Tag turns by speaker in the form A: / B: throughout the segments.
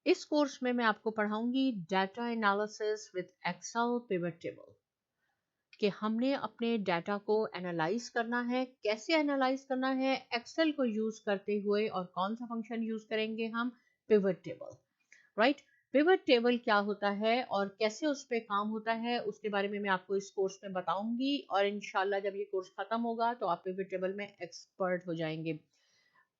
A: इस कोर्स में मैं आपको पढ़ाऊंगी data analysis with Excel pivot table, कि हमने अपने डाटा को एनालाइज करना है। कैसे एनालाइज करना है? एक्सेल को यूज करते हुए। और कौन सा फंक्शन यूज करेंगे हम? Pivot table, right. Pivot table क्या होता है और कैसे उस पर काम होता है, उसके बारे में मैं आपको इस कोर्स में बताऊंगी। और इंशाल्लाह जब ये कोर्स खत्म होगा तो आप पिवट टेबल में एक्सपर्ट हो जाएंगे।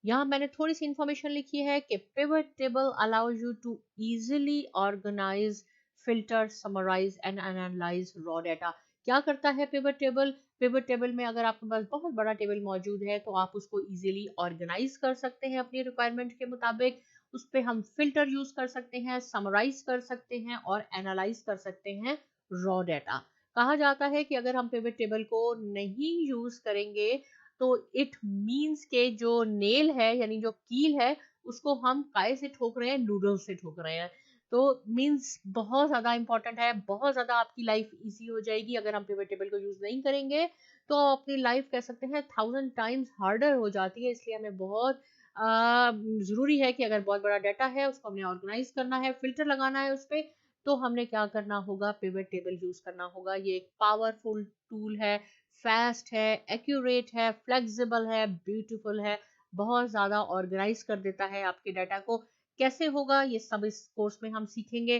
A: यहाँ मैंने थोड़ी सी इंफॉर्मेशन लिखी है कि pivot table allow you to easily organise, filter, summarise and analyse raw data. क्या करता है पिवट टेबल? पिवट टेबल में अगर आपके पास बहुत बड़ा टेबल मौजूद है तो आप उसको इजीली ऑर्गेनाइज कर सकते हैं अपनी रिक्वायरमेंट के मुताबिक। उस पर हम फिल्टर यूज कर सकते हैं, समराइज कर सकते हैं और एनालाइज कर सकते हैं रॉ डाटा। कहा जाता है कि अगर हम पिवट टेबल को नहीं यूज करेंगे तो इट मीन्स के जो नेल है यानी जो कील है उसको हम काय से ठोक रहे हैं? नूडल्स से ठोक रहे हैं। तो मीन्स बहुत ज़्यादा इंपॉर्टेंट है, बहुत ज़्यादा आपकी लाइफ इजी हो जाएगी अगर हम पिवट टेबल को यूज़ नहीं करेंगे तो अपनी लाइफ कह सकते हैं 1000 टाइम्स हार्डर हो जाती है। इसलिए हमें बहुत ज़रूरी है कि अगर बहुत बड़ा डाटा है उसको हमने ऑर्गेनाइज करना है, फिल्टर लगाना है उस पर, तो हमने क्या करना होगा? पिवट टेबल यूज़ करना होगा। ये एक पावरफुल टूल है, फास्ट है, एक्यूरेट है, फ्लेक्सिबल है, ब्यूटीफुल है, बहुत ज़्यादा ऑर्गेनाइज कर देता है आपके डाटा को। कैसे होगा ये सब इस कोर्स में हम सीखेंगे।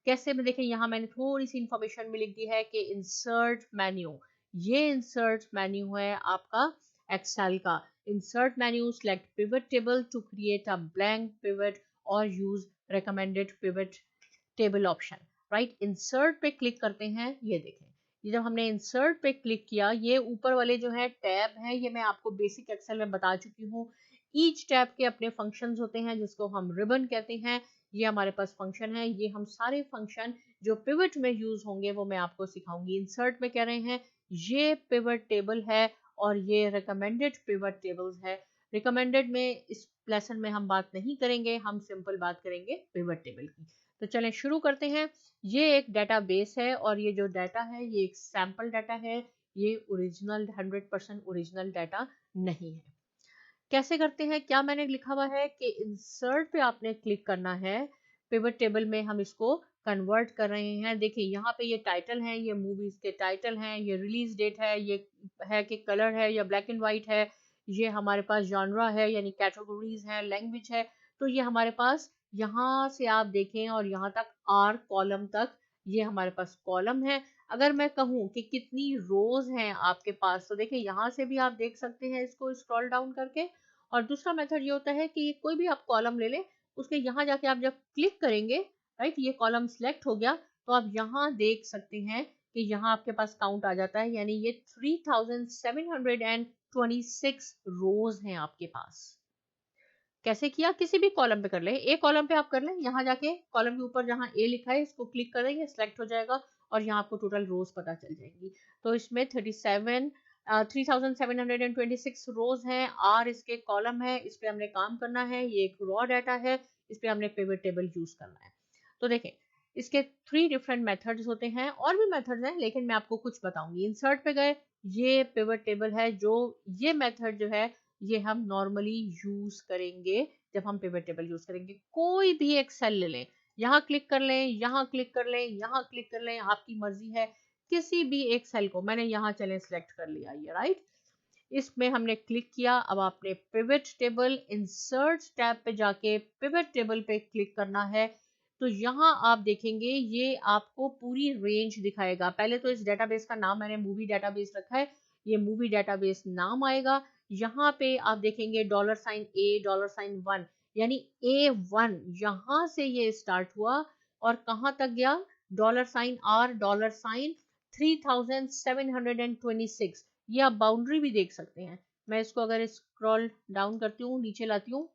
A: कैसे में देखें, यहाँ मैंने थोड़ी सी इंफॉर्मेशन में लिख दी है कि इंसर्ट मेन्यू, ये इंसर्ट मेन्यू है आपका एक्सेल का। Insert menu, select pivot table to create a blank pivot और use recommended pivot table option, right. Insert पे क्लिक करते हैं, ये देखें, ये जब हमने इंसर्ट पे क्लिक किया, ये ऊपर वाले जो है टैब हैं, ये मैं आपको बेसिक एक्सेल में बता चुकी हूँ। ईच टैब के अपने फंक्शंस होते हैं जिसको हम रिबन कहते हैं। ये हमारे पास फंक्शन है, ये हम सारे फंक्शन जो पिवट में यूज होंगे वो मैं आपको सिखाऊंगी। इंसर्ट में कह रहे हैं ये पिवट टेबल है और ये रिकमेंडेड पिवट टेबल्स है। रिकमेंडेड में इस लेसन में हम बात नहीं करेंगे, हम सिंपल बात करेंगे पिवट टेबल की। तो चलें शुरू करते हैं। ये एक डेटाबेस है और ये जो डाटा है ये एक सैंपल डाटा है, ये ओरिजिनल 100% ओरिजिनल डाटा नहीं है। कैसे करते हैं? क्या मैंने लिखा हुआ है कि इंसर्ट पे आपने क्लिक करना है, पिवट टेबल में हम इसको कन्वर्ट कर रहे हैं। देखिए यहाँ पे ये टाइटल है, ये मूवीज के टाइटल हैं, ये रिलीज डेट है, ये है कि कलर है या ब्लैक एंड वाइट है, ये हमारे पास जॉनरा है यानी कैटेगरीज है, लैंग्वेज है। तो ये हमारे पास यहाँ से आप देखें और यहाँ तक आर कॉलम तक ये हमारे पास कॉलम है। अगर मैं कहूँ कि कितनी रोज हैं आपके पास, तो देखिए यहाँ से भी आप देख सकते हैं इसको स्क्रॉल डाउन करके। और दूसरा मेथड ये होता है कि कोई भी आप कॉलम ले लें, उसके यहाँ जाके आप जब क्लिक करेंगे, राइट, ये कॉलम सिलेक्ट हो गया, तो आप यहाँ देख सकते हैं कि यहाँ आपके पास काउंट आ जाता है, यानी ये 3726 रोज हैं आपके पास। कैसे किया? किसी भी कॉलम पे कर लें, ए कॉलम पे आप कर लें, यहाँ जाके कॉलम के ऊपर जहाँ ए लिखा है इसको क्लिक करेंगे, सिलेक्ट हो जाएगा और यहाँ आपको टोटल रोज पता चल जाएंगी। तो इसमें 3726 रोज हैं, आर इसके कॉलम है, इस पे हमने काम करना है। ये एक रॉ डाटा है, इस पे हमने पिवट टेबल यूज करना है। तो देखें, इसके 3 डिफरेंट मेथड्स होते हैं, और भी मेथड्स हैं लेकिन मैं आपको कुछ बताऊंगी। इंसर्ट पे गए, ये पिवट टेबल है, जो ये मेथड जो है ये हम नॉर्मली यूज करेंगे जब हम पिवट टेबल यूज करेंगे। कोई भी एक्सेल ले लें, यहाँ क्लिक कर लें, यहाँ क्लिक कर लें, यहाँ क्लिक कर लें, आपकी मर्जी है। किसी भी एक सेल को मैंने यहाँ चले सिलेक्ट कर लिया, ये राइट, इसमें हमने क्लिक किया। अब आपने पिवट टेबल इंसर्ट टैब पे जाके पिवट टेबल पे क्लिक करना है। तो यहाँ आप देखेंगे ये आपको पूरी रेंज दिखाएगा। पहले तो इस डेटाबेस का नाम मैंने मूवी डेटाबेस रखा है, ये मूवी डेटाबेस नाम आएगा। यहाँ पे आप देखेंगे $A $1 यानी A1, यहाँ से ये स्टार्ट हुआ और कहाँ तक गया? $R $3726। ये आप बाउंड्री भी देख सकते हैं। मैं इसको अगर स्क्रॉल डाउन करती हूँ, नीचे लाती हूँ,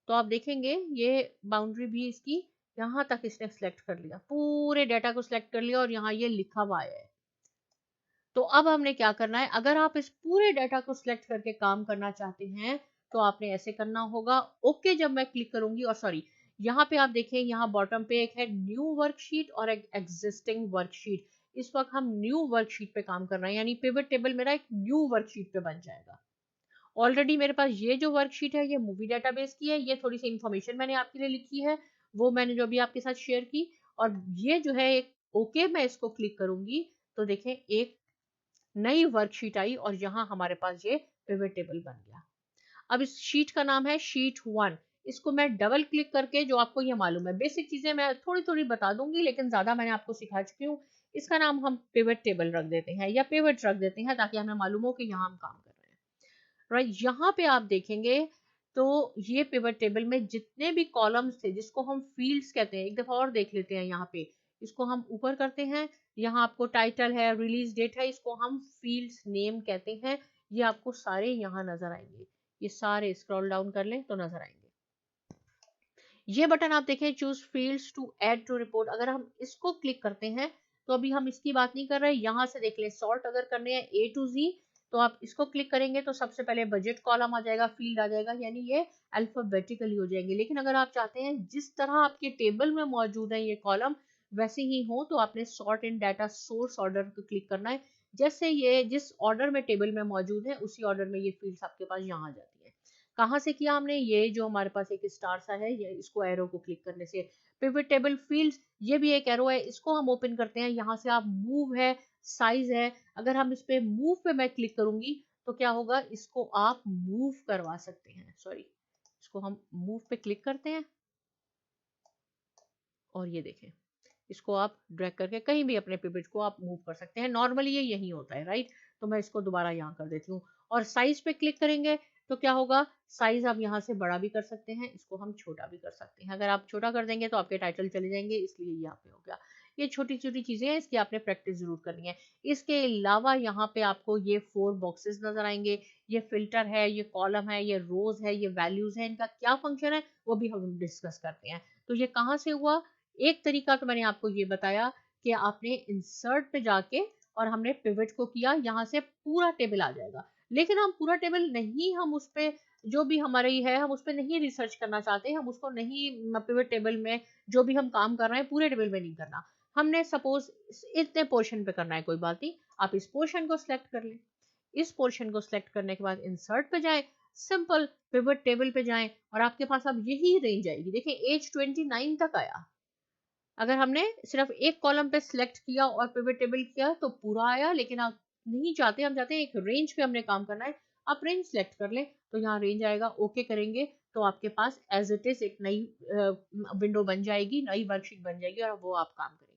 A: तो आप देखेंगे ये बाउंड्री भी इसकी यहाँ तक इसने सेलेक्ट कर लिया, पूरे डाटा को सिलेक्ट कर लिया और यहाँ ये लिखा हुआ है। तो अब हमने क्या करना है? अगर आप इस पूरे डाटा को सिलेक्ट करके काम करना चाहते हैं तो आपने ऐसे करना होगा। ओके जब मैं क्लिक करूंगी, और सॉरी, यहाँ पे आप देखें, यहाँ बॉटम पे एक है न्यू वर्कशीट और एक एग्जिस्टिंग वर्कशीट। इस वक्त हम न्यू वर्कशीट पे काम कर रहे हैं, यानी पिवट टेबल मेरा एक न्यू वर्कशीट पे बन जाएगा। ऑलरेडी मेरे पास ये जो वर्कशीट है ये मूवी डेटाबेस की है, ये थोड़ी सी इंफॉर्मेशन मैंने आपके लिए लिखी है। वो मैंने जो भी आपके साथ शेयर की। और ये जो है एक ओके, मैं इसको क्लिक करूंगी तो देखें एक नई वर्कशीट आई और यहाँ हमारे पास ये पिवट टेबल बन गया। अब इस शीट का नाम है शीट 1। इसको मैं डबल क्लिक करके, जो आपको ये मालूम है बेसिक चीजें मैं थोड़ी थोड़ी बता दूंगी, लेकिन ज्यादा मैंने आपको सिखा चुकी हूँ। इसका नाम हम पिवट टेबल रख देते हैं या पिवट रख देते हैं, ताकि हमें मालूम हो कि यहाँ हम काम कर रहे हैं। राइट, यहाँ पे आप देखेंगे तो ये पिवट टेबल में जितने भी कॉलम्स थे, जिसको हम फील्ड्स कहते हैं, एक दफा और देख लेते हैं। यहाँ पे इसको हम ऊपर करते हैं, यहाँ आपको टाइटल है, रिलीज डेट है, इसको हम फील्ड्स नेम कहते हैं। ये आपको सारे यहाँ नजर आएंगे, ये सारे स्क्रॉल डाउन कर लें तो नजर आएंगे। ये बटन आप देखें, choose fields to add to report, अगर हम इसको क्लिक करते हैं तो अभी हम इसकी बात नहीं कर रहे। यहाँ से देख लें, सॉर्ट अगर करने हैं A to Z तो आप इसको क्लिक करेंगे तो सबसे पहले बजट कॉलम आ जाएगा, फील्ड आ जाएगा, यानी ये अल्फाबेटिकली हो जाएंगे। लेकिन अगर आप चाहते हैं जिस तरह आपके टेबल में मौजूद है ये कॉलम वैसे ही हो, तो आपने सॉर्ट इन डाटा सोर्स ऑर्डर को क्लिक करना है। जैसे ये जिस ऑर्डर में टेबल में मौजूद है उसी ऑर्डर में ये फील्ड्स आपके पास यहाँ आ जाती है। कहाँ से किया हमने, ये जो हमारे पास एक स्टार सा है, ये इसको एरो को क्लिक करने से। पिवट टेबल फील्ड्स, ये भी एक एरो है, इसको हम ओपन करते हैं। यहाँ से आप मूव है, साइज है, अगर हम इस पे मूव पे मैं क्लिक करूंगी तो क्या होगा, इसको आप मूव करवा सकते हैं। सॉरी, इसको हम मूव पे क्लिक करते हैं और ये देखें, इसको आप ड्रैग करके कहीं भी अपने पिवट को आप मूव कर सकते हैं। नॉर्मली ये यही होता है, राइट। तो मैं इसको दोबारा यहाँ कर देती हूँ और साइज पे क्लिक करेंगे तो क्या होगा, साइज आप यहाँ से बड़ा भी कर सकते हैं, इसको हम छोटा भी कर सकते हैं। अगर आप छोटा कर देंगे तो आपके टाइटल चले जाएंगे, इसलिए यहाँ पे हो गया। ये छोटी छोटी चीजें हैं, इसकी आपने प्रैक्टिस जरूर करनी है। इसके अलावा यहाँ पे आपको ये 4 बॉक्सेस नजर आएंगे। ये फिल्टर है, ये कॉलम है, ये रोज है, ये वैल्यूज है, इनका क्या फंक्शन है वो भी हम डिस्कस करते हैं। तो ये कहाँ से हुआ, एक तरीका तो मैंने आपको ये बताया कि आपने इंसर्ट पे जाके और हमने पिवट को किया, यहाँ से पूरा टेबल आ जाएगा। लेकिन हम पूरा टेबल नहीं, हम उस पे जो भी हमारी है हम उस पे नहीं रिसर्च करना चाहते, हम उसको नहीं पिवट टेबल में जो भी हम काम कर रहे हैं पूरे टेबल में नहीं करना। हमने सपोज इतने पोर्शन पे करना है, कोई बात नहीं, आप इस पोर्शन को सिलेक्ट कर लें। इस पोर्शन को सिलेक्ट करने के बाद इंसर्ट पे जाएं, सिंपल पिवट टेबल पे जाएं और आपके पास अब यही रेंज आएगी। देखिए एज 29 तक आया। अगर हमने सिर्फ एक कॉलम पे सिलेक्ट किया और पिवट टेबल किया तो पूरा आया, लेकिन आप नहीं चाहते, हम चाहते हैं एक रेंज पे हमने काम करना है, आप रेंज सिलेक्ट कर लें तो यहाँ रेंज आएगा। ओके करेंगे तो आपके पास एज इट इज एक नई विंडो बन जाएगी, नई वर्कशीट बन जाएगी और वो आप काम करेंगे।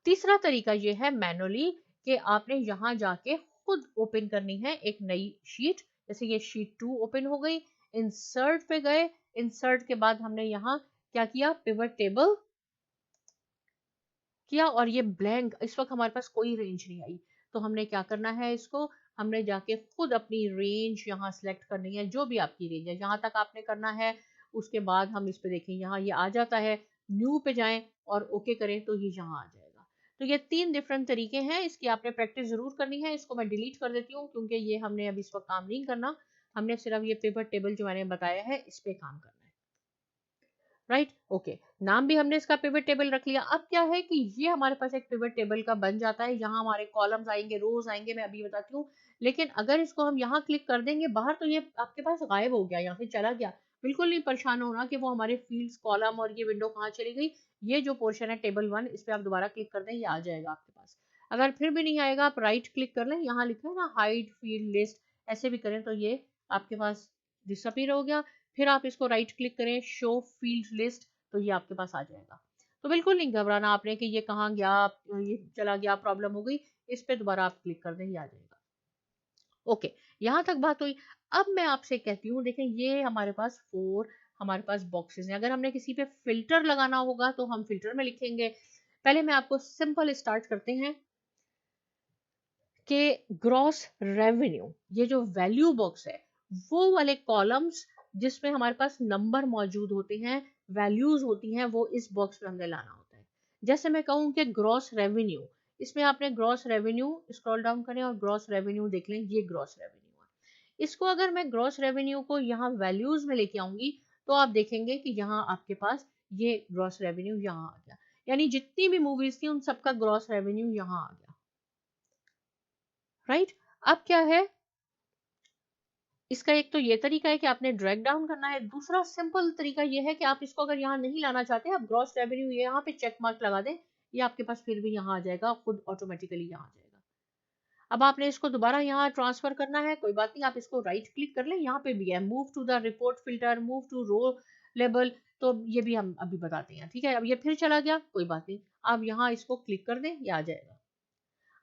A: तीसरा तरीका ये है मैनुअली, कि आपने यहाँ जाके खुद ओपन करनी है एक नई शीट। जैसे ये शीट 2 ओपन हो गई, इंसर्ट पे गए, इंसर्ट के बाद हमने यहाँ क्या किया, पिवट टेबल किया और ये ब्लैंक, इस वक्त हमारे पास कोई रेंज नहीं आई। तो हमने क्या करना है, इसको हमने जाके खुद अपनी रेंज यहाँ सिलेक्ट करनी है, जो भी आपकी रेंज है यहाँ तक आपने करना है। उसके बाद हम इस पे देखें, यहाँ ये आ जाता है, न्यू पे जाएं और ओके करें तो ये यहाँ आ जाएगा। तो ये 3 डिफरेंट तरीके हैं, इसकी आपने प्रैक्टिस जरूर करनी है। इसको मैं डिलीट कर देती हूँ क्योंकि ये हमने अभी इस वक्त काम नहीं करना, हमने सिर्फ ये पिवट टेबल जो मैंने बताया है इस पे काम करना है। राइट, ओके, नाम भी हमने इसका पिवट टेबल रख लिया। अब क्या है कि ये हमारे पास एक पिवट टेबल का बन जाता है, यहाँ हमारे कॉलम्स आएंगे, रोज आएंगे, मैं अभी बताती हूँ। लेकिन अगर इसको हम यहाँ क्लिक कर देंगे बाहर तो ये आपके पास गायब हो गया, यहाँ से चला गया। बिल्कुल नहीं परेशान होना कि वो हमारे फील्ड्स कॉलम और ये विंडो कहाँ चली गई। ये जो पोर्शन है टेबल 1, इस पर आप दोबारा क्लिक कर दें, ये आ जाएगा आपके पास। अगर फिर भी नहीं आएगा, आप राइट क्लिक कर लें, यहाँ लिखा है ना हाइड फील्ड लिस्ट, ऐसे भी करें तो ये आपके पास डिसअपीयर हो गया। फिर आप इसको राइट क्लिक करें, शो फील्ड लिस्ट, तो ये आपके पास आ जाएगा। तो बिल्कुल नहीं घबराना आपने कि ये कहाँ गया, ये चला गया, प्रॉब्लम हो गई। इस पे दोबारा आप क्लिक कर दें, ये आ जाएगा। ओके, यहाँ तक बात हुई। अब मैं आपसे कहती हूँ, देखें ये हमारे पास 4 हमारे पास बॉक्सेस हैं। अगर हमने किसी पे फिल्टर लगाना होगा तो हम फिल्टर में लिखेंगे। पहले मैं आपको सिंपल स्टार्ट करते हैं कि ग्रॉस रेवेन्यू, ये जो वैल्यू बॉक्स है, वो वाले कॉलम्स जिसमें हमारे पास नंबर मौजूद होते हैं, वैल्यूज होती हैं, वो इस बॉक्स में हमने लाना होता है। जैसे मैं कहूँ कि ग्रॉस रेवेन्यू, इसमें आपने ग्रॉस रेवेन्यू स्क्रॉल डाउन करें और ग्रॉस रेवेन्यू देख लें, ये ग्रॉस रेवेन्यू है। इसको अगर मैं ग्रॉस रेवेन्यू को यहाँ वैल्यूज में लेके आऊंगी तो आप देखेंगे कि यहाँ आपके पास ये ग्रॉस रेवेन्यू यहाँ आ गया, यानी जितनी भी मूवीज थी उन सबका ग्रॉस रेवेन्यू यहाँ आ गया। राइट, अब क्या है, इसका एक तो ये तरीका है कि आपने ड्रैग डाउन करना है। दूसरा सिंपल तरीका ये है कि आप इसको अगर यहाँ नहीं लाना चाहते, आप ग्रॉस रेवेन्यू ये यहाँ पे चेक मार्क लगा दें, ये आपके पास फिर भी यहाँ आ जाएगा, खुद ऑटोमेटिकली यहाँ आ जाएगा। अब आपने इसको दोबारा यहाँ ट्रांसफर करना है, कोई बात नहीं, आप इसको राइट क्लिक कर लें, यहाँ पे भी है move to the report filter, move to row label, तो ये भी हम अभी बताते हैं, ठीक है। अब ये फिर चला गया, कोई बात नहीं, आप यहाँ इसको क्लिक कर दें, ये आ जाएगा।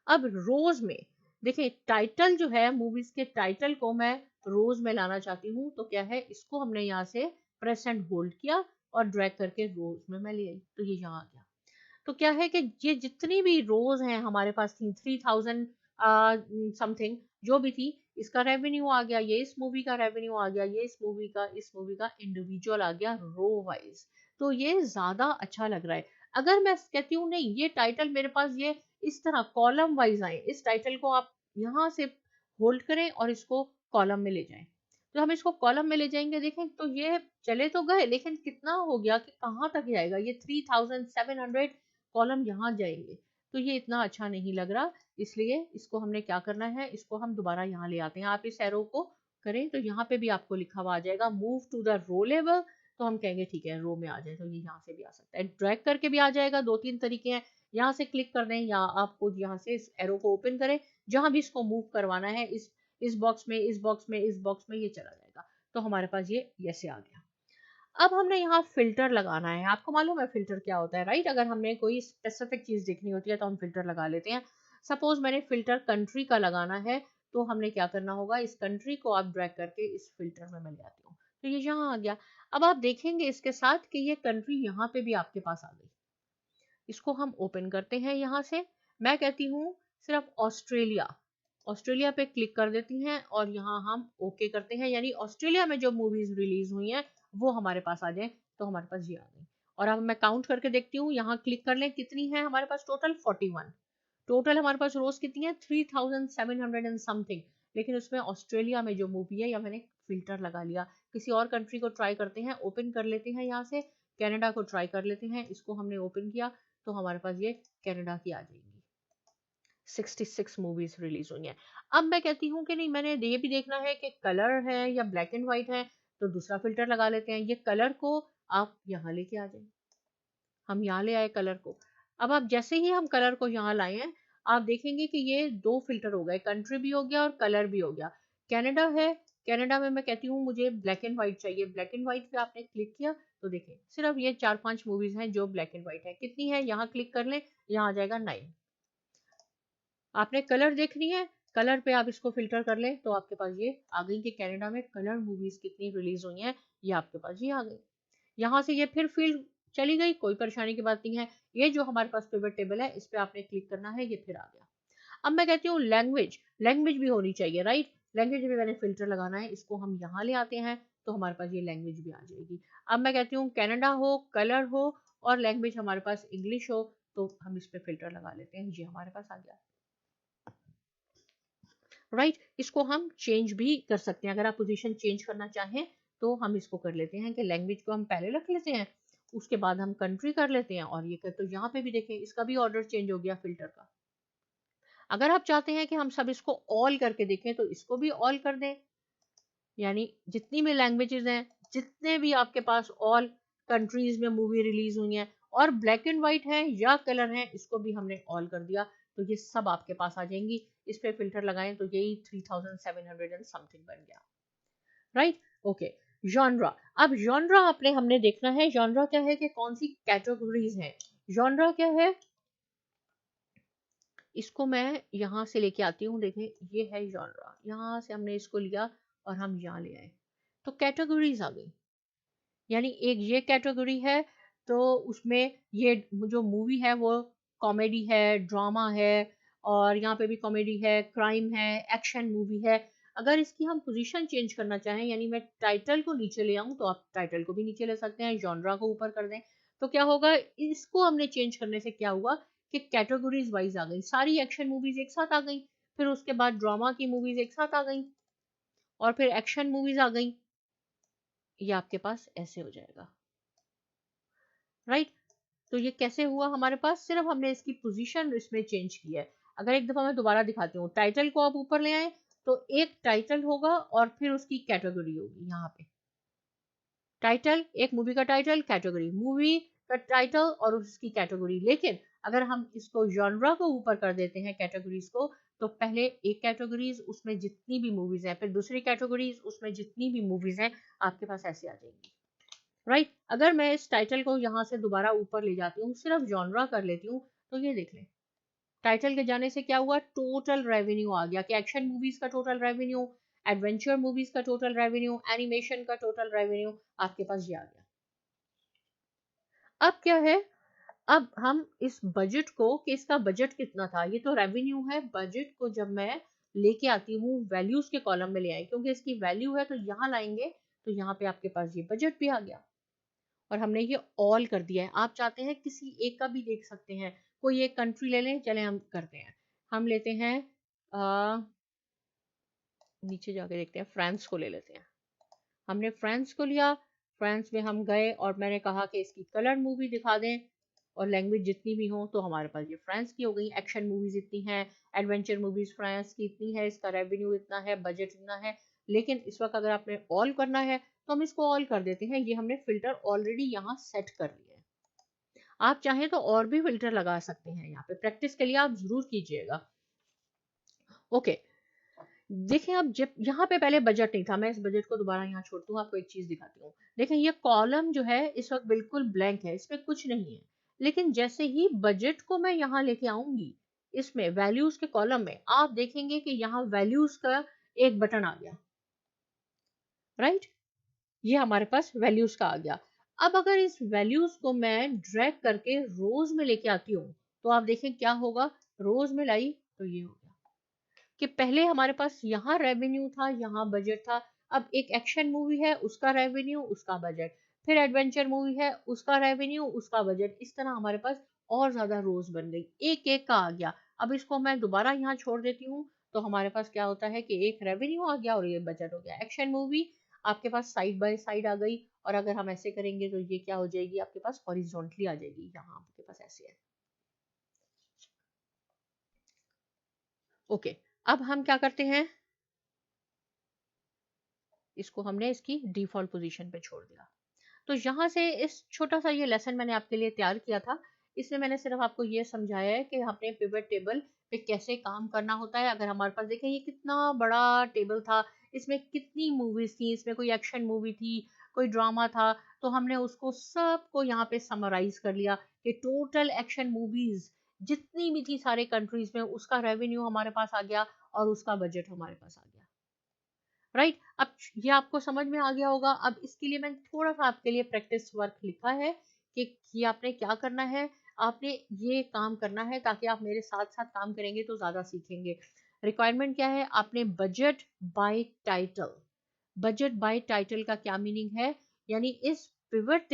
A: अब रोज में देखिए, टाइटल जो है मूवीज के टाइटल को मैं रोज में लाना चाहती हूँ, तो क्या है, इसको हमने यहाँ से प्रेस एंड होल्ड किया और ड्रैग करके रोज में मैं ले आई, तो ये यहाँ आ गया। तो क्या है कि ये जितनी भी रोज हैं हमारे पास थी 3000 समथिंग जो भी थी, इसका रेवेन्यू आ गया, ये इस मूवी का रेवेन्यू आ गया, ये इस मूवी का इंडिविजुअल आ गया रो वाइज। तो ये ज्यादा अच्छा लग रहा है। अगर मैं कहती हूँ नहीं, ये टाइटल मेरे पास ये इस तरह कॉलम वाइज आए, इस टाइटल को आप यहाँ से होल्ड करें और इसको कॉलम में ले जाएं, तो हम इसको कॉलम में ले जाएंगे। देखें तो ये चले तो गए, लेकिन कितना हो गया कि कहाँ तक जाएगा, ये 3700 कॉलम यहाँ जाएंगे, तो ये इतना अच्छा नहीं लग रहा। इसलिए इसको हमने क्या करना है, इसको हम दोबारा यहाँ ले आते हैं। आप इस एरो को करें तो यहाँ पे भी आपको लिखा हुआ आ जाएगा move to the row level, तो हम कहेंगे ठीक है रो में आ जाए, तो ये यहाँ से भी आ सकता है, ड्रैग करके भी आ जाएगा। दो तीन तरीके हैं, यहाँ से क्लिक कर दें या आप खुद यहाँ से इस एरो को ओपन करें, जहां भी इसको मूव करवाना है, इस बॉक्स में, इस बॉक्स में, इस बॉक्स में, ये चला जाएगा। तो हमारे पास ये ऐसे आ गया। अब हमने यहाँ फिल्टर लगाना है। आपको मालूम है फिल्टर क्या होता है, राइट? अगर हमने कोई स्पेसिफिक चीज देखनी होती है तो हम फिल्टर लगा लेते हैं। सपोज मैंने फिल्टर कंट्री का लगाना है, तो हमने क्या करना होगा, इस कंट्री को आप ड्रैग करके इस फिल्टर में मिल जाती हूँ, तो ये यहाँ आ गया। अब आप देखेंगे इसके साथ कि ये कंट्री यहाँ पे भी आपके पास आ गई। इसको हम ओपन करते हैं यहाँ से। मैं कहती हूँ सिर्फ ऑस्ट्रेलिया, ऑस्ट्रेलिया पे क्लिक कर देती हैं और यहाँ हम ओके करते हैं, यानी ऑस्ट्रेलिया में जो मूवीज रिलीज हुई हैं वो हमारे पास आ जाए, तो हमारे पास ये आ गई। और अब मैं काउंट करके देखती हूँ, यहाँ क्लिक कर लें, कितनी है हमारे पास टोटल 41। टोटल हमारे पास रोज कितनी है 3700 एंड समथिंग, लेकिन उसमें ऑस्ट्रेलिया में जो मूवी है, या मैंने फिल्टर लगा लिया। किसी और कंट्री को ट्राई करते हैं, ओपन कर लेते हैं यहाँ से, कनाडा को ट्राई कर लेते हैं, इसको हमने ओपन किया तो हमारे पास ये कनाडा की आ जाएगी। 66 मूवीज रिलीज हुई हैं। अब मैं कहती हूँ कि नहीं, मैंने ये भी देखना है कि कलर है या ब्लैक एंड व्हाइट है, तो दूसरा फिल्टर लगा लेते हैं। ये कलर को आप यहाँ लेके आ जाए, हम यहाँ ले आए कलर को। अब आप जैसे ही हम कलर को यहाँ लाए हैं, आप देखेंगे कि ये दो फिल्टर हो गए, कंट्री भी हो गया और कलर भी हो गया। कनाडा है, कनाडा में मैं कहती हूँ मुझे ब्लैक एंड व्हाइट चाहिए, ब्लैक एंड व्हाइट पे आपने क्लिक किया तो देखें सिर्फ ये 4-5 मूवीज हैं जो ब्लैक एंड व्हाइट है। कितनी है, यहाँ क्लिक कर लें, यहाँ आ जाएगा 9। आपने कलर देखनी है, कलर पे आप इसको फिल्टर कर लें तो आपके पास ये आ गई कि कनाडा में कलर मूवीज कितनी रिलीज हुई हैं, ये आपके पास ये आ गई। यहाँ से ये फिर फील्ड चली गई, कोई परेशानी की बात नहीं है। ये जो हमारे पास पिवट टेबल है, इस पे आपने क्लिक करना है, ये फिर आ गया। अब मैं कहती हूँ लैंग्वेज, लैंग्वेज भी होनी चाहिए, राइट? लैंग्वेज में मैंने फिल्टर लगाना है, इसको हम यहाँ ले आते हैं, तो हमारे पास ये लैंग्वेज भी आ जाएगी। अब मैं कहती हूँ कनाडा हो, कलर हो और लैंग्वेज हमारे पास इंग्लिश हो, तो हम इस पे फिल्टर लगा लेते हैं, ये हमारे पास आ गया, राइट? इसको हम चेंज भी कर सकते हैं, अगर आप पोजीशन चेंज करना चाहें तो हम इसको कर लेते हैं कि लैंग्वेज को हम पहले रख लेते हैं, उसके बाद हम कंट्री कर लेते हैं, और ये कर, तो यहाँ पे भी देखें इसका भी ऑर्डर चेंज हो गया फिल्टर का। अगर आप चाहते हैं कि हम सब इसको ऑल करके देखें तो इसको भी ऑल कर दें, यानी जितनी भी लैंग्वेजेस हैं, जितने भी आपके पास ऑल कंट्रीज में मूवी रिलीज हुई हैं और ब्लैक एंड व्हाइट है या कलर है, इसको भी हमने ऑल कर दिया, तो ये सब आपके पास आ जाएंगी। इस पे फिल्टर लगाएं तो यही 3700 एंड समथिंग बन गया, राइट? Okay, genre. अब जॉनरा आपने हमने देखना है, जॉनरा क्या है कि कौन सी कैटेगरीज हैं। जॉनरा क्या है, इसको मैं यहाँ से लेके आती हूँ, देखें ये है जॉनरा, यहाँ से हमने इसको लिया और हम यहाँ ले आए, तो कैटेगरीज आ गई। यानी एक ये कैटेगरी है, तो उसमें ये जो मूवी है वो कॉमेडी है, ड्रामा है, और यहाँ पे भी कॉमेडी है, क्राइम है, एक्शन मूवी है। अगर इसकी हम पोजीशन चेंज करना चाहें, यानी मैं टाइटल को नीचे ले आऊँ, तो आप टाइटल को भी नीचे ले सकते हैं, जॉनरा को ऊपर कर दें, तो क्या होगा, इसको हमने चेंज करने से क्या हुआ कि कैटेगरीज वाइज आ गई, सारी एक्शन मूवीज एक साथ आ गई, फिर उसके बाद ड्रामा की मूवीज एक साथ आ गई, और फिर एक्शन मूवीज आ गई। ये आपके पास ऐसे हो जाएगा, राइट? तो ये कैसे हुआ हमारे पास, सिर्फ हमने इसकी पोजीशन इसमें चेंज की है। अगर एक दफा मैं दोबारा दिखाती हूँ, टाइटल को आप ऊपर ले आए तो एक टाइटल होगा और फिर उसकी कैटेगरी होगी। यहाँ पे टाइटल, एक मूवी का टाइटल, कैटेगरी, मूवी का टाइटल और उसकी कैटेगरी। लेकिन अगर हम इसको जॉनरा को ऊपर कर देते हैं कैटेगरीज को, तो पहले एक कैटेगरीज उसमें जितनी भी मूवीज हैं, फिर दूसरी कैटेगरीज उसमें जितनी भी मूवीज हैं, आपके पास ऐसे आ जाएंगी। राइट अगर मैं इस टाइटल को यहाँ से दोबारा ऊपर ले जाती हूँ, सिर्फ जॉनरा कर लेती हूँ, तो ये देख लें टाइटल के जाने से क्या हुआ, टोटल रेवेन्यू आ गया कि एक्शन मूवीज का टोटल रेवेन्यू, एडवेंचर मूवीज का टोटल रेवेन्यू, एनिमेशन का टोटल रेवेन्यू आपके पास ये आ गया। अब क्या है, अब हम इस बजट को कि इसका बजट कितना था, ये तो रेवेन्यू है, बजट को जब मैं लेके आती हूँ वैल्यूज के कॉलम में ले आई, क्योंकि इसकी वैल्यू है तो यहाँ लाएंगे, तो यहाँ पे आपके पास ये बजट भी आ गया और हमने ये ऑल कर दिया है। आप चाहते हैं किसी एक का भी देख सकते हैं, कोई एक कंट्री ले लें, चले हम करते हैं, हम लेते हैं नीचे जाके देखते हैं, फ्रांस को ले लेते हैं। हमने फ्रांस को लिया, फ्रांस में हम गए और मैंने कहा कि इसकी कलर मूवी दिखा दें और लैंग्वेज जितनी भी हो, तो हमारे पास ये फ्रांस की हो गई। एक्शन मूवीज इतनी हैं, एडवेंचर मूवीज फ्रांस की इतनी है, इसका रेवेन्यू इतना है, बजट इतना है। लेकिन इस वक्त अगर आपने ऑल करना है तो हम इसको ऑल कर देते हैं, ये हमने फिल्टर ऑलरेडी यहाँ सेट कर लिया है। आप चाहें तो और भी फिल्टर लगा सकते हैं, यहाँ पे प्रैक्टिस के लिए आप जरूर कीजिएगा। ओके देखें, अब जब यहाँ पे पहले बजट नहीं था, मैं इस बजट को दोबारा यहाँ छोड़ती हूँ, आपको एक चीज दिखाती हूँ। देखें ये कॉलम जो है इस वक्त बिल्कुल ब्लैंक है, इसमें कुछ नहीं है। लेकिन जैसे ही बजट को मैं यहाँ लेके आऊंगी, इसमें वैल्यूज के कॉलम में आप देखेंगे कि यहाँ वैल्यूज का एक बटन आ गया। राइट ये हमारे पास वैल्यूज का आ गया। अब अगर इस वैल्यूज को मैं ड्रैग करके रोज में लेके आती हूँ, तो आप देखें क्या होगा, रोज में लाई तो ये हो गया कि पहले हमारे पास यहाँ रेवेन्यू था, यहाँ बजट था। अब एक एक्शन मूवी है, उसका रेवेन्यू, उसका बजट, फिर एडवेंचर मूवी है, उसका रेवेन्यू, उसका बजट, इस तरह हमारे पास और ज्यादा रोज बन गई, एक एक का आ गया। अब इसको मैं दोबारा यहाँ छोड़ देती हूँ, तो हमारे पास क्या होता है कि एक रेवेन्यू आ गया और ये बजट हो गया। एक्शन मूवी आपके पास साइड बाय साइड आ गई, और अगर हम ऐसे करेंगे तो ये क्या हो जाएगी, आपके पास हॉरिजॉन्टली आ जाएगी, यहाँ आपके पास ऐसे है। ओके अब हम क्या करते हैं, इसको हमने इसकी डिफॉल्ट पोजीशन पे छोड़ दिया। तो यहाँ से इस छोटा सा ये लेसन मैंने आपके लिए तैयार किया था, इसमें मैंने सिर्फ आपको ये समझाया है कि अपने पिवट टेबल पे कैसे काम करना होता है। अगर हमारे पास देखें ये कितना बड़ा टेबल था, इसमें कितनी मूवीज थी, इसमें कोई एक्शन मूवी थी, कोई ड्रामा था, तो हमने उसको सबको यहाँ पे समराइज कर लिया कि टोटल एक्शन मूवीज जितनी भी थी सारे कंट्रीज में, उसका रेवेन्यू हमारे पास आ गया और उसका बजट हमारे पास आ गया। राइट अब ये आपको समझ में आ गया होगा। अब इसके लिए मैंने थोड़ा सा आपके लिए प्रैक्टिस वर्क लिखा है कि ये आपने क्या करना है, आपने ये काम करना है ताकि आप मेरे साथ साथ काम करेंगे तो ज्यादा सीखेंगे। रिक्वायरमेंट क्या है, आपने budget by title, budget by title का क्या मीनिंग है, यानी इस पिवट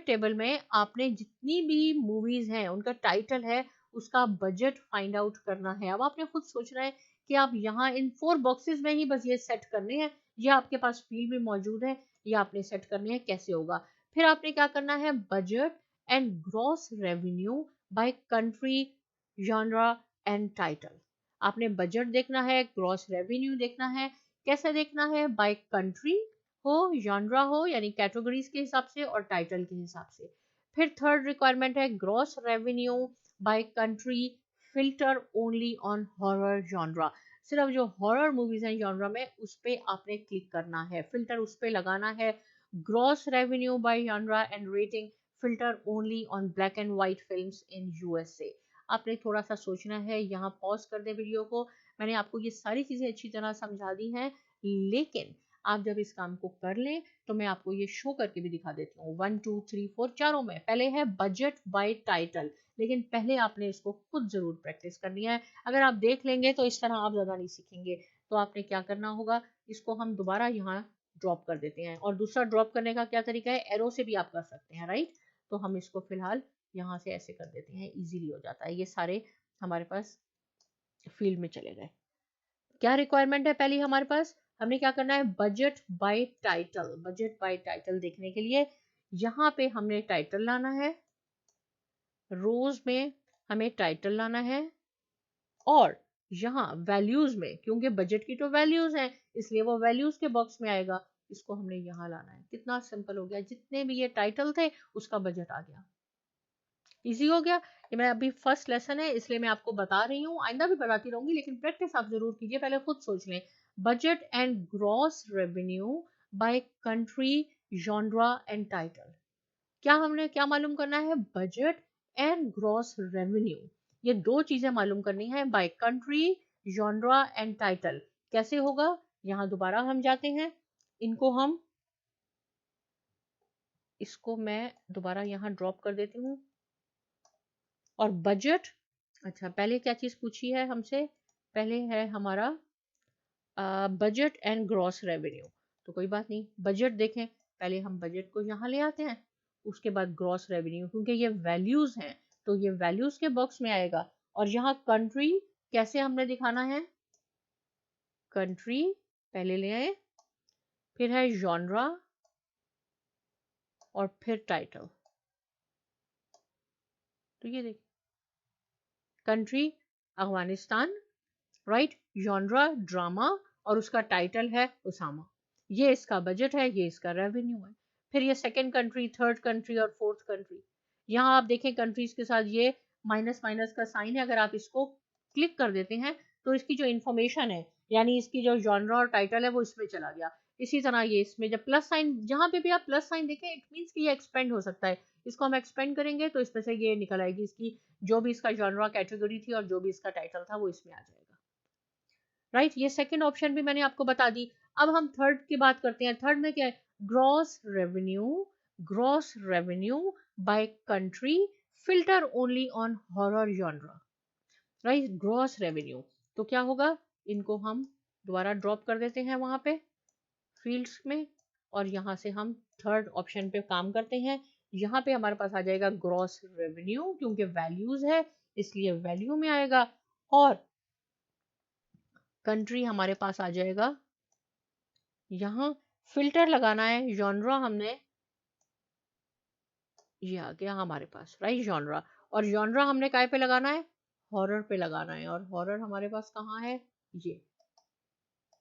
A: टेबल में आपने जितनी भी मूवीज हैं उनका टाइटल है, उसका बजट फाइंड आउट करना है। अब आपने खुद सोचना है कि आप यहाँ इन 4 बॉक्सेस में ही बस ये सेट करने हैं, ये आपके पास फील्ड भी मौजूद है, ये आपने सेट करने हैं, कैसे होगा। फिर आपने क्या करना है, budget and gross revenue by country, genre and title. आपने बजट देखना है, ग्रॉस रेवेन्यू देखना है, कैसे देखना है, बाय कंट्री हो, जॉनरा हो यानी कैटेगरीज के हिसाब से, और टाइटल के हिसाब से। फिर थर्ड रिक्वायरमेंट है gross revenue by country, filter only on horror genre. सिर्फ जो हॉरर मूवीज हैं जॉनरा में उस पे आपने क्लिक करना है, फिल्टर उस पे लगाना है। Gross revenue by genre and rating, filter only on black and white films in USA. आपने थोड़ा सा सोचना है, यहाँ पॉज कर दे वीडियो को, मैंने आपको ये सारी चीजें अच्छी तरह समझा दी हैं, लेकिन आप जब इस काम को कर लें तो मैं आपको ये शो करके भी दिखा देती हूँ। 1 2 3 4 चारों में पहले है बजट बाय टाइटल, लेकिन पहले आपने इसको खुद जरूर प्रैक्टिस करनी है। अगर आप देख लेंगे तो इस तरह आप ज्यादा नहीं सीखेंगे। तो आपने क्या करना होगा, इसको हम दोबारा यहाँ ड्रॉप कर देते हैं, और दूसरा ड्रॉप करने का क्या तरीका है, एरो से भी आप कर सकते हैं। राइट तो हम इसको फिलहाल यहाँ से ऐसे कर देते हैं, इजीली हो जाता है, ये सारे हमारे पास फील्ड में चले गए। क्या रिक्वायरमेंट है पहली हमारे पास, हमने क्या करना है, budget by title. Budget by title देखने के लिए यहाँ पे हमने टाइटल लाना है, रोज में हमें टाइटल लाना है, और यहाँ वैल्यूज में, क्योंकि बजट की तो वैल्यूज हैं इसलिए वो वैल्यूज के बॉक्स में आएगा, इसको हमने यहाँ लाना है। कितना सिंपल हो गया, जितने भी ये टाइटल थे उसका बजट आ गया। इजी हो गया। ये मैं अभी फर्स्ट लेसन है इसलिए मैं आपको बता रही हूँ, आइंदा भी बताती रहूंगी, लेकिन प्रैक्टिस आप जरूर कीजिए। पहले खुद सोच लें, budget and gross revenue by country, genre and title. क्या हमने क्या मालूम करना है, बजट एंड ग्रॉस रेवेन्यू, ये दो चीजें मालूम करनी है by country, genre and title. कैसे होगा, यहाँ दोबारा हम जाते हैं, इनको हम, इसको मैं दोबारा यहाँ ड्रॉप कर देती हूँ। और बजट, अच्छा पहले क्या चीज पूछी है हमसे, पहले है हमारा बजट एंड ग्रॉस रेवेन्यू, तो कोई बात नहीं, बजट देखें, पहले हम बजट को यहाँ ले आते हैं, उसके बाद ग्रॉस रेवेन्यू, क्योंकि ये वैल्यूज हैं तो ये वैल्यूज के बॉक्स में आएगा। और यहाँ कंट्री कैसे हमने दिखाना है, कंट्री पहले ले आए, फिर है जॉनरा और फिर टाइटल। तो ये देखिए, country Afghanistan, right, genre drama, और उसका टाइटल है उसामा। ये इसका बजट है, ये इसका रेवेन्यू है। फिर ये सेकंड कंट्री, थर्ड कंट्री और फोर्थ कंट्री। यहाँ आप देखें कंट्रीज के साथ ये माइनस माइनस का साइन है, अगर आप इसको क्लिक कर देते हैं तो इसकी जो इंफॉर्मेशन है, यानी इसकी जो जॉनरा और टाइटल है वो इसमें चला गया। इसी तरह ये इसमें जब प्लस साइन, जहाँ पे भी आप प्लस साइन देखें इट मीन्स कि ये एक्सपेंड हो सकता है। इसको हम एक्सपेंड करेंगे तो इसमें से ये निकल आएगी, इसकी जो भी इसका जॉनरा कैटेगरी थी और जो भी इसका टाइटल था वो इसमें आ जाएगा, राइट। ये सेकंड ऑप्शन भी मैंने आपको बता दी। अब हम थर्ड की बात करते हैं। थर्ड में क्या है, gross revenue, gross revenue by country, filter only on horror genre, right, gross revenue. तो क्या होगा, इनको हम दोबारा ड्रॉप कर देते हैं वहां पे फील्ड्स में, और यहाँ से हम थर्ड ऑप्शन पे काम करते हैं। यहाँ पे हमारे पास आ जाएगा ग्रॉस रेवेन्यू, क्योंकि वैल्यूज है इसलिए वैल्यू में आएगा, और कंट्री हमारे पास आ जाएगा, यहाँ फिल्टर लगाना है, जॉनरा हमने, ये आ गया हमारे पास, राइट, जॉनरा। और जॉनरा हमने काय पे लगाना है, हॉरर पे लगाना है, और हॉरर हमारे पास कहाँ है, ये,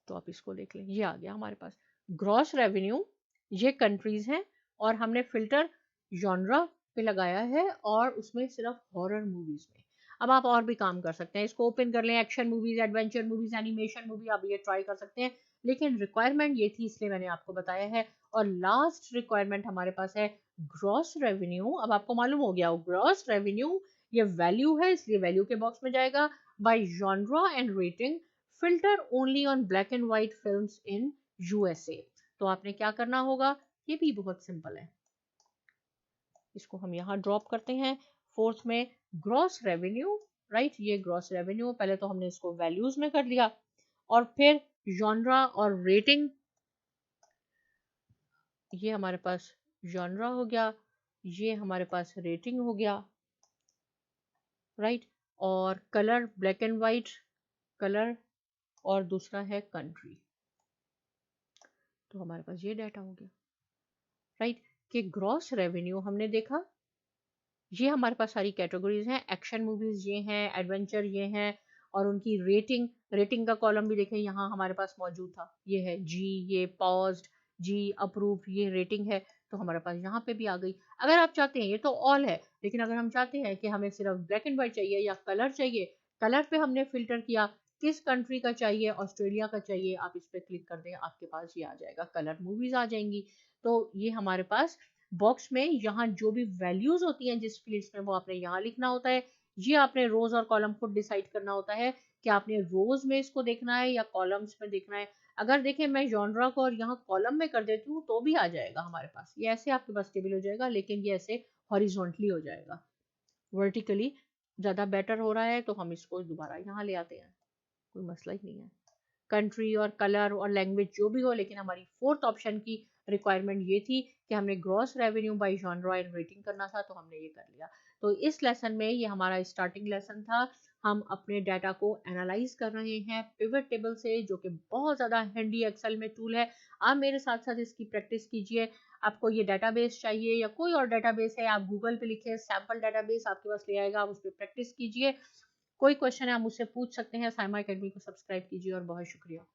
A: तो आप इसको देख लें, ये आ गया हमारे पास ग्रॉस रेवेन्यू, ये कंट्रीज हैं, और हमने फिल्टर जॉनरा पे लगाया है और उसमें सिर्फ हॉरर मूवीज में। अब आप और भी काम कर सकते हैं, इसको ओपन कर लें, action movies, adventure movies, animation movie, आप ये ट्राई कर सकते हैं, लेकिन रिक्वायरमेंट ये थी इसलिए मैंने आपको बताया है। और लास्ट रिक्वायरमेंट हमारे पास है ग्रॉस रेवेन्यू। अब आपको मालूम हो गया ग्रॉस रेवेन्यू ये वैल्यू है इसलिए वैल्यू के बॉक्स में जाएगा, by genre and rating, filter only on black and white films in USA. तो आपने क्या करना होगा, ये भी बहुत सिंपल है, इसको हम यहाँ ड्रॉप करते हैं फोर्थ में, ग्रॉस रेवेन्यू, राइट, ये ग्रॉस रेवेन्यू, पहले तो हमने इसको वैल्यूज में कर लिया, और फिर जॉनरा और रेटिंग, ये हमारे पास जॉनरा हो गया, ये हमारे पास रेटिंग हो गया, राइट, और colour black and white colour, और दूसरा है कंट्री। तो हमारे पास ये डाटा हो गया, राइट, कि ग्रॉस रेवेन्यू हमने देखा, ये हमारे पास सारी कैटेगरीज हैं, एक्शन मूवीज ये हैं, एडवेंचर ये हैं, और उनकी रेटिंग, रेटिंग का कॉलम भी देखें यहाँ हमारे पास मौजूद था, ये है जी, ये पॉज्ड, जी अप्रूव, ये रेटिंग है, तो हमारे पास यहाँ पे भी आ गई। अगर आप चाहते हैं, ये तो ऑल है, लेकिन अगर हम चाहते हैं कि हमें सिर्फ ब्लैक एंड व्हाइट चाहिए या कलर चाहिए, कलर पे हमने फिल्टर किया, किस कंट्री का चाहिए, ऑस्ट्रेलिया का चाहिए, आप इस पर क्लिक कर दें, आपके पास ये आ जाएगा, कलर मूवीज आ जाएंगी। तो ये हमारे पास बॉक्स में यहाँ जो भी वैल्यूज होती हैं जिस फील्ड्स में, वो आपने यहाँ लिखना होता है। ये आपने रोज और कॉलम खुद डिसाइड करना होता है कि आपने रोज में इसको देखना है या कॉलम्स में देखना है। अगर देखें मैं जॉनरा को और यहाँ कॉलम में कर देती हूँ तो भी आ जाएगा हमारे पास, ये ऐसे आपके पास टेबल हो जाएगा, लेकिन ये ऐसे हॉरिजॉन्टली हो जाएगा, वर्टिकली ज्यादा बेटर हो रहा है, तो हम इसको दोबारा यहाँ ले आते हैं, कोई मसला ही नहीं है, कंट्री और कलर और लैंग्वेज जो भी हो। लेकिन हमारी फोर्थ ऑप्शन की रिक्वायरमेंट ये थी कि हमने gross revenue by genre and rating करना था, तो हमने ये कर लिया। तो इस लेसन में ये हमारा स्टार्टिंग लेसन था, हम अपने डाटा को एनालाइज कर रहे हैं पिवट टेबल से, जो कि बहुत ज़्यादा हैंडी एक्सेल में टूल है। आप मेरे साथ साथ इसकी प्रैक्टिस कीजिए। आपको ये डाटाबेस चाहिए या कोई और डाटाबेस है, आप गूगल पे लिखे सैम्पल डाटाबेस, आपके पास ले आएगा, आप उस पर प्रैक्टिस कीजिए। कोई क्वेश्चन है आप मुझसे पूछ सकते हैं। साइमा अकेडमी को सब्सक्राइब कीजिए और बहुत शुक्रिया।